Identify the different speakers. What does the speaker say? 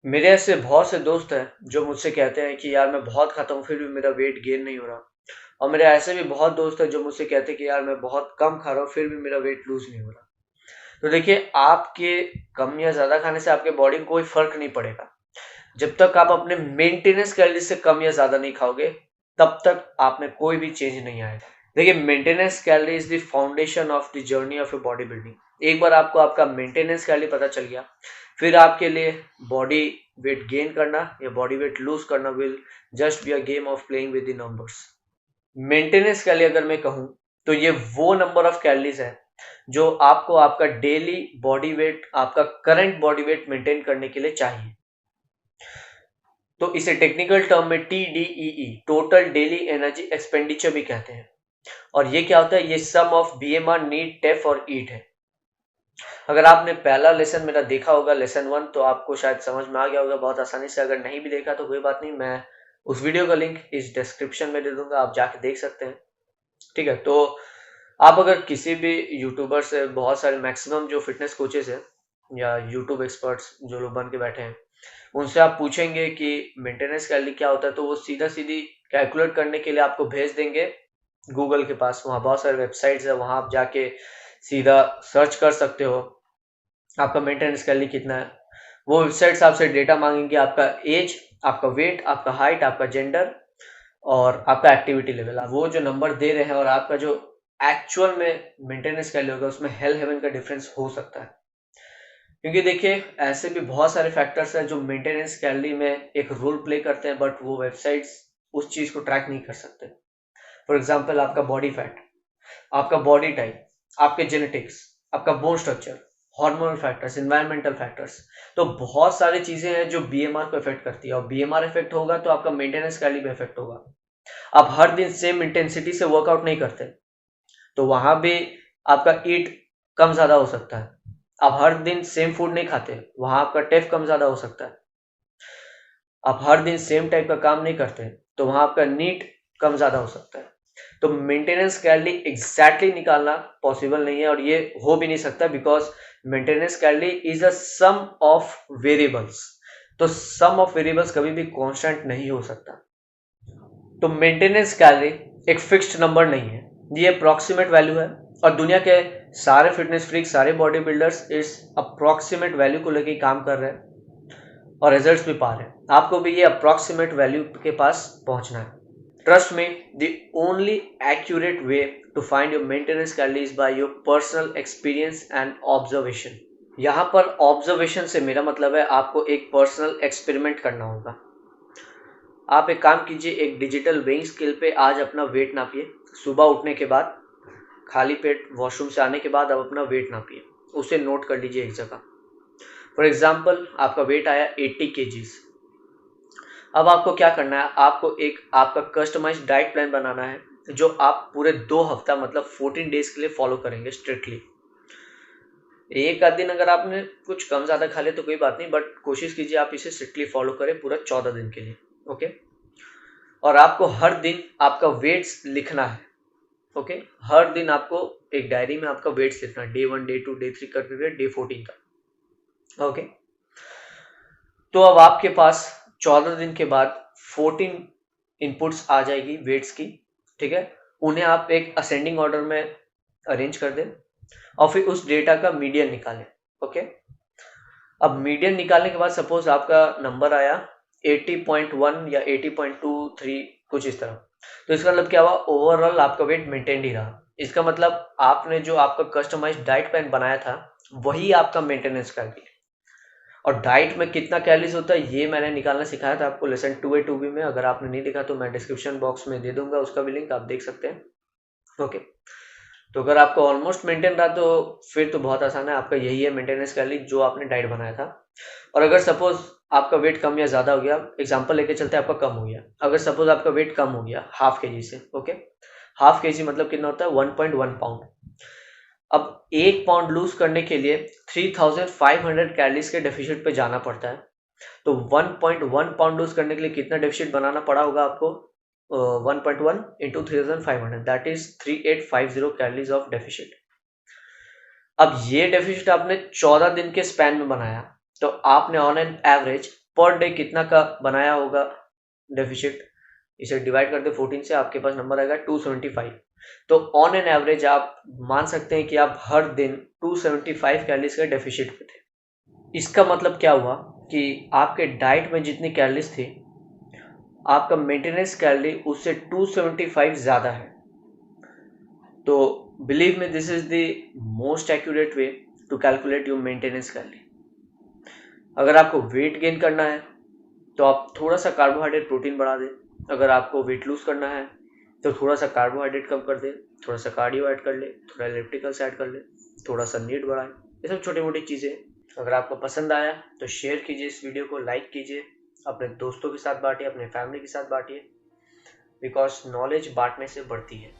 Speaker 1: मेरे ऐसे बहुत से दोस्त हैं जो मुझसे कहते हैं कि यार मैं बहुत खाता हूँ फिर भी मेरा वेट गेन नहीं हो रहा। और मेरे ऐसे भी बहुत दोस्त हैं जो मुझसे कहते हैं कि यार मैं बहुत कम खा रहा हूँ फिर भी मेरा वेट लूज नहीं हो रहा। तो देखिए, आपके कम या ज्यादा खाने से आपके बॉडी में कोई फर्क नहीं पड़ेगा। जब तक आप अपने मेंटेनेंस कैलोरी से कम या ज्यादा नहीं खाओगे, तब तक आप में कोई भी चेंज नहीं आएगा। देखिए, maintenance calorie is the foundation of the journey of a body building. एक बार आपको आपका मेंटेनेंस कैलोरी पता चल गया, फिर आपके लिए बॉडी वेट गेन करना या बॉडी वेट लूज करना will just be a game of playing with the numbers. Maintenance calorie अगर मैं कहूं, तो ये वो नंबर ऑफ कैलोरीज है जो आपको आपका डेली बॉडी वेट, आपका करंट बॉडी वेट मेंटेन करने के लिए चाहिए। तो इसे टेक्निकल टर्म में TDEE, total daily energy expenditure भी कहते हैं। और ये क्या होता है? ये सम ऑफ BMR, नीड, टेफ और ईट है। अगर आपने पहला लेसन मेरा देखा होगा, लेसन 1, तो आपको शायद समझ में आ गया होगा बहुत आसानी से। अगर नहीं भी देखा तो कोई बात नहीं, मैं उस वीडियो का लिंक इस डिस्क्रिप्शन में दे दूंगा, आप जाके देख सकते हैं। ठीक है, तो आप अगर किसी भी यूट्यूबर से, बहुत सारे मैक्सिमम जो फिटनेस कोचेस हैं या यूट्यूब एक्सपर्ट्स जो लोग बन के बैठे हैं, उनसे आप पूछेंगे कि मेंटेनेंस कैलोरी क्या होता है, तो वो सीधा सीधी कैलकुलेट करने के लिए आपको भेज देंगे गूगल के पास। वहाँ बहुत सारे वेबसाइट्स है, वहाँ आप जाके सीधा सर्च कर सकते हो आपका मेंटेनेंस कैलोरी कितना है। वो वेबसाइट्स आपसे डेटा मांगेंगे, आपका एज, आपका वेट, आपका हाइट, आपका जेंडर और आपका एक्टिविटी लेवल। वो जो नंबर दे रहे हैं और आपका जो एक्चुअल में मेंटेनेंस कैलोरी होगा, उसमें हेल हेवन का डिफरेंस हो सकता है। क्योंकि देखिए, ऐसे भी बहुत सारे फैक्टर्स हैं जो मेंटेनेंस कैलोरी में एक रोल प्ले करते हैं, बट वो वेबसाइट्स उस चीज को ट्रैक नहीं कर सकते। फॉर एग्जाम्पल, आपका बॉडी फैट, आपका बॉडी टाइप, आपके जेनेटिक्स, आपका bone structure, hormonal factors, environmental factors. तो बहुत सारी चीजें हैं जो BMR को इफेक्ट करती है, और BMR इफेक्ट होगा तो आपका मेंटेनेंस कैलोरी भी इफेक्ट होगा। आप हर दिन सेम इंटेंसिटी से वर्कआउट नहीं करते, तो वहां भी आपका ईट कम ज्यादा हो सकता है। आप हर दिन सेम फूड नहीं खाते, वहां आपका टेफ कम ज्यादा हो सकता है। आप हर दिन सेम टाइप का काम नहीं करते, तो वहां आपका नीट कम ज्यादा हो सकता है। तो मेंटेनेंस कैलोरी एग्जैक्टली निकालना पॉसिबल नहीं है, और ये हो भी नहीं सकता, because maintenance calorie is a sum of variables. तो सम ऑफ वेरिएबल्स कभी भी कांस्टेंट नहीं हो सकता। तो मेंटेनेंस कैलोरी एक फिक्स्ड नंबर नहीं है, ये अप्रोक्सीमेट वैल्यू है। और दुनिया के सारे फिटनेस फ्रीक, सारे बॉडी बिल्डर्स इस अप्रोक्सीमेट वैल्यू को लेकर काम कर रहे हैं और रिजल्ट्स भी पा रहे हैं। आपको भी ये अप्रोक्सीमेट वैल्यू के पास पहुंचना है। Trust me, the only accurate way to find your maintenance calorie is by your personal experience and observation. यहाँ पर ऑब्जर्वेशन से मेरा मतलब है आपको एक पर्सनल एक्सपेरिमेंट करना होगा। आप एक काम कीजिए, एक डिजिटल वेइंग स्केल पे आज अपना वेट नापिए। सुबह उठने के बाद, खाली पेट वॉशरूम से आने के बाद आप अपना वेट नापिए, उसे नोट कर लीजिए एक जगह। फॉर एग्जाम्पल, आपका वेट आया 80 kgs। अब आपको क्या करना है? आपको एक आपका कस्टमाइज्ड डाइट प्लान बनाना है, जो आप पूरे 2 हफ्ता मतलब 14 डेज के लिए फॉलो करेंगे स्ट्रिक्टली। एक आध दिन अगर आपने कुछ कम ज़्यादा खा ले तो कोई बात नहीं, बट कोशिश कीजिए आप इसे स्ट्रिक्टली फॉलो करें पूरा 14 दिन के लिए। ओके, और आपको हर दिन आपका वेट्स लिखना है। ओके, हर दिन आपको एक डायरी में आपका वेट्स लिखना है, Day 1, Day 2, Day 3 करते हुए Day 14 तक। ओके, तो अब आपके पास 14 दिन के बाद 14 इनपुट्स आ जाएगी वेट्स की। ठीक है, उन्हें आप एक असेंडिंग ऑर्डर में अरेंज कर दें और फिर उस डेटा का मीडियन निकालें। ओके, अब मीडियन निकालने के बाद सपोज आपका नंबर आया 80.1 या 80.23, कुछ इस तरह। तो इसका मतलब क्या हुआ? ओवरऑल आपका वेट मेंटेन ही रहा। इसका मतलब आपने जो आपका कस्टमाइज्ड डाइट प्लान बनाया था, वही आपका मेंटेनेंस कर दिया। और डाइट में कितना कैलोरीज होता है ये मैंने निकालना सिखाया था आपको लेसन 2A 2B में। अगर आपने नहीं देखा तो मैं डिस्क्रिप्शन बॉक्स में दे दूंगा, उसका भी लिंक आप देख सकते हैं। ओके, तो अगर आपको ऑलमोस्ट मेंटेन रहा तो फिर तो बहुत आसान है, आपका यही है मेंटेनेंस कैलोरी जो आपने डाइट बनाया था। और अगर सपोज आपका वेट कम या ज्यादा हो गया, एग्जाम्पल लेके चलते हैं, आपका कम हो गया। अगर सपोज आपका वेट कम हो गया ½ kg से, ओके, ½ kg मतलब कितना होता है? 1.1 पाउंड। अब 1 पाउंड लूज करने के लिए 3500 कैलोरीज के डेफिसिट पे जाना पड़ता है। तो 1.1 पाउंड लूज करने के लिए कितना डेफिसिट बनाना पड़ा होगा आपको? 1.1 into 3500, that is 3850 calories of deficit. अब ये डेफिसिट आपने 14 दिन के स्पैन में बनाया, तो आपने on an average per day कितना का बनाया होगा डेफिसिट, इसे डिवाइड कर दे 14 से, आपके पास नंबर आएगा 275। तो ऑन एन एवरेज आप मान सकते हैं कि आप हर दिन 275 कैलोरीज का डेफिसिट पे थे। इसका मतलब क्या हुआ कि आपके डाइट में जितनी कैलोरीज थी, आपका मेंटेनेंस कैलोरी उससे 275 ज़्यादा है। तो believe me, this is the most accurate way to calculate your maintenance calorie. अगर आपको वेट गेन करना है तो आप थोड़ा सा कार्बोहाइड्रेट प्रोटीन बढ़ा दें। अगर आपको वेट लूज करना है तो थोड़ा सा कार्बोहाइड्रेट कम कर दे, थोड़ा सा कार्डियो ऐड कर ले, थोड़ा इलेक्ट्रिकल्स ऐड कर ले, थोड़ा सा नीट बढ़ाए। ये सब छोटी मोटी चीज़ें। अगर आपको पसंद आया तो शेयर कीजिए, इस वीडियो को लाइक कीजिए, अपने दोस्तों के साथ बांटिए, अपने फैमिली के साथ बांटिए, बिकॉज नॉलेज बांटने से बढ़ती है।